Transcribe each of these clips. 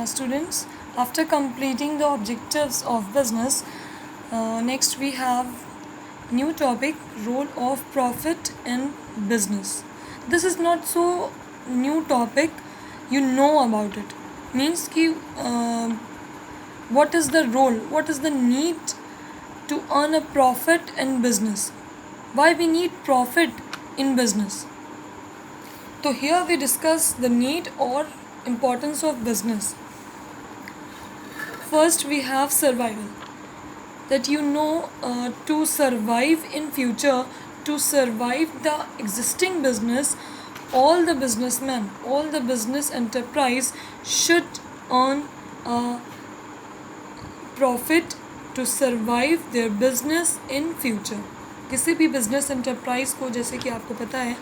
Students, after completing the objectives of business, next we have new topic, role of profit in business. This is not so new topic, you know about it. Means कि what is the role, what is the need to earn a profit in business? Why we need profit in business? So here we discuss the need or importance of business. First we have survival. That to survive in future, to survive the existing business, all the businessmen, all the business enterprise should earn a profit to survive their business in future. किसी भी business enterprise को, जैसे कि आपको पता है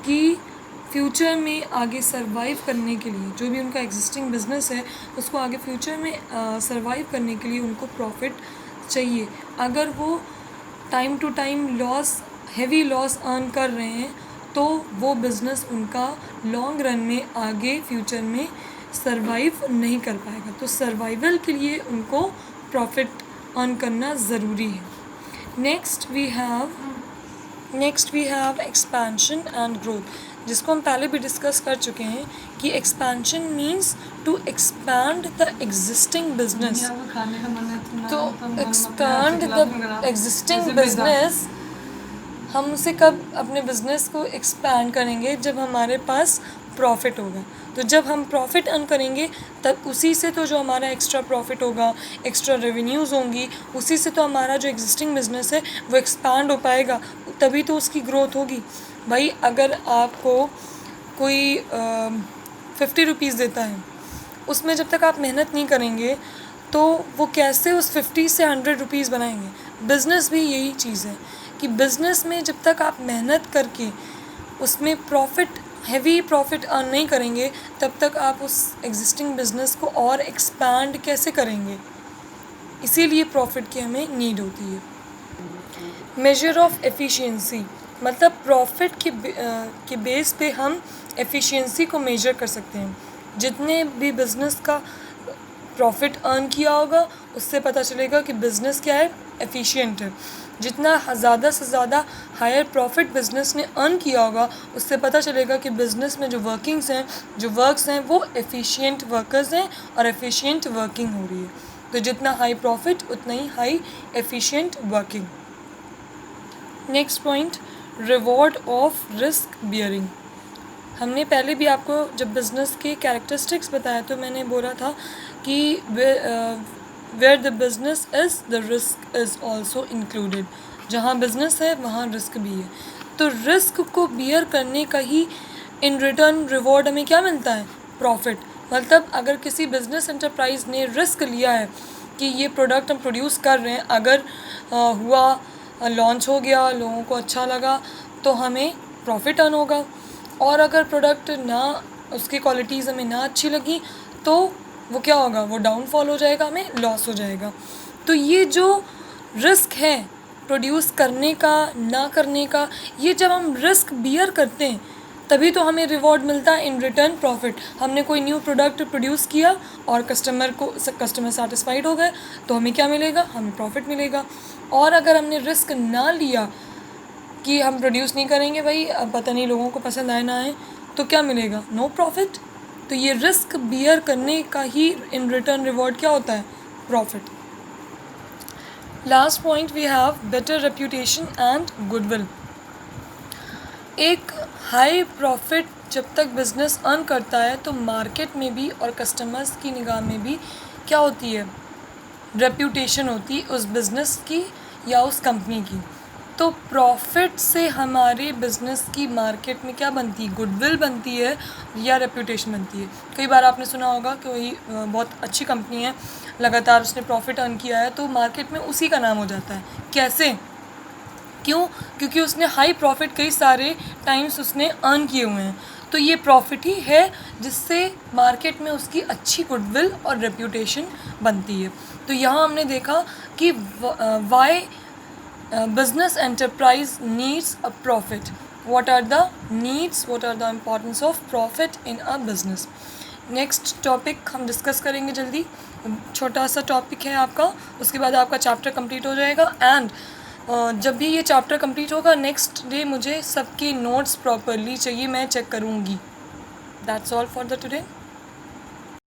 कि future में आगे सरवाइव करने के लिए, जो भी उनका एग्जिस्टिंग बिजनेस है उसको आगे फ्यूचर में सरवाइव करने के लिए उनको प्रॉफिट चाहिए. अगर वो time to time heavy loss earn कर रहे हैं तो वो बिज़नेस उनका लॉन्ग रन में आगे फ्यूचर में सरवाइव नहीं कर पाएगा. तो सर्वाइवल के लिए उनको प्रॉफिट अर्न करना ज़रूरी है. Next we have expansion and growth, जिसको हम पहले भी डिस्कस कर चुके हैं कि expansion means to expand the existing business. तो एक्सपैंड द एग्जिस्टिंग बिजनेस, हम उसे कब अपने बिजनेस को एक्सपैंड करेंगे? जब हमारे पास प्रॉफिट होगा. तो जब हम प्रॉफिट अर्न करेंगे तब उसी से तो जो हमारा एक्स्ट्रा प्रॉफिट होगा, एक्स्ट्रा रेवेन्यूज़ होंगी, उसी से तो हमारा जो एग्जिस्टिंग बिजनेस है वो एक्सपैंड हो पाएगा, तभी तो उसकी ग्रोथ होगी. भाई अगर आपको कोई 50 रुपीज़ देता है, उसमें जब तक आप मेहनत नहीं करेंगे तो वो कैसे उस 50 से 100 रुपीज़ बनाएंगे? बिज़नेस भी यही चीज़ है कि बिज़नेस में जब तक आप मेहनत करके उसमें हैवी प्रॉफिट अर्न नहीं करेंगे तब तक आप उस एग्जिस्टिंग बिजनेस को और एक्सपैंड कैसे करेंगे? इसीलिए प्रॉफिट की हमें नीड होती है. मेजर ऑफ एफिशिएंसी, मतलब प्रॉफिट के बेस पे हम एफिशिएंसी को मेजर कर सकते हैं. जितने भी बिज़नेस का प्रॉफिट अर्न किया होगा उससे पता चलेगा कि बिज़नेस क्या है, एफिशिएंट है. जितना ज़्यादा से ज़्यादा हायर प्रॉफिट बिज़नेस ने अर्न किया होगा उससे पता चलेगा कि बिज़नेस में जो वर्क्स हैं वो एफिशिएंट वर्कर्स हैं और एफिशिएंट वर्किंग हो रही है. तो जितना हाई प्रॉफिट उतना ही high efficient working. Next point, reward of risk bearing. हमने पहले भी आपको जब बिज़नेस के कैरेक्टरिस्टिक्स बताया तो मैंने बोला था कि where the business is the risk is also included. जहाँ बिज़नेस है वहाँ रिस्क भी है. तो रिस्क को बियर करने का ही इन रिटर्न रिवॉर्ड हमें क्या मिलता है? प्रॉफिट. मतलब अगर किसी बिज़नेस एंटरप्राइज ने रिस्क लिया है कि ये प्रोडक्ट हम प्रोड्यूस कर रहे हैं, अगर लॉन्च हो गया, लोगों को अच्छा लगा तो हमें प्रॉफिट अर्न होगा. और अगर प्रोडक्ट उसकी क्वालिटीज़ हमें ना अच्छी लगी तो वो क्या होगा? वो डाउनफॉल हो जाएगा, हमें लॉस हो जाएगा. तो ये जो रिस्क है प्रोड्यूस करने का, ना करने का, ये जब हम रिस्क बियर करते हैं तभी तो हमें रिवॉर्ड मिलता है इन रिटर्न प्रॉफिट. हमने कोई न्यू प्रोडक्ट प्रोड्यूस किया और कस्टमर सेटिस्फाइड हो गए तो हमें क्या मिलेगा? हमें प्रॉफिट मिलेगा. और अगर हमने रिस्क ना लिया कि हम प्रोड्यूस नहीं करेंगे, भाई अब पता नहीं लोगों को पसंद आए ना आए, तो क्या मिलेगा? No profit. तो ये रिस्क बियर करने का ही इन रिटर्न रिवॉर्ड क्या होता है? Profit. Last point we have better reputation and goodwill. एक हाई प्रॉफिट जब तक बिज़नेस अर्न करता है तो मार्केट में भी और कस्टमर्स की निगाह में भी क्या होती है? रेप्यूटेशन होती है उस बिज़नेस की या उस कंपनी की. तो प्रॉफिट से हमारे बिज़नेस की मार्केट में क्या बनती है? गुडविल बनती है या रेप्यूटेशन बनती है. कई बार आपने सुना होगा कि वही बहुत अच्छी कंपनी है, लगातार उसने प्रॉफिट अर्न किया है तो मार्केट में उसी का नाम हो जाता है. कैसे? क्यों? क्योंकि उसने हाई प्रॉफिट कई सारे टाइम्स उसने अर्न किए हुए हैं. तो ये प्रॉफिट ही है जिससे मार्केट में उसकी अच्छी गुडविल और रेप्यूटेशन बनती है. तो यहाँ हमने देखा कि Y business enterprise needs a profit. What are the needs? What are the importance of profit in a business? Next topic हम डिस्कस करेंगे जल्दी, छोटा सा टॉपिक है आपका, उसके बाद आपका चैप्टर कंप्लीट हो जाएगा। एंड जब भी ये चैप्टर कंप्लीट होगा नेक्स्ट डे मुझे सबकी नोट्स प्रॉपरली चाहिए, मैं चेक करूँगी। That's all for the today.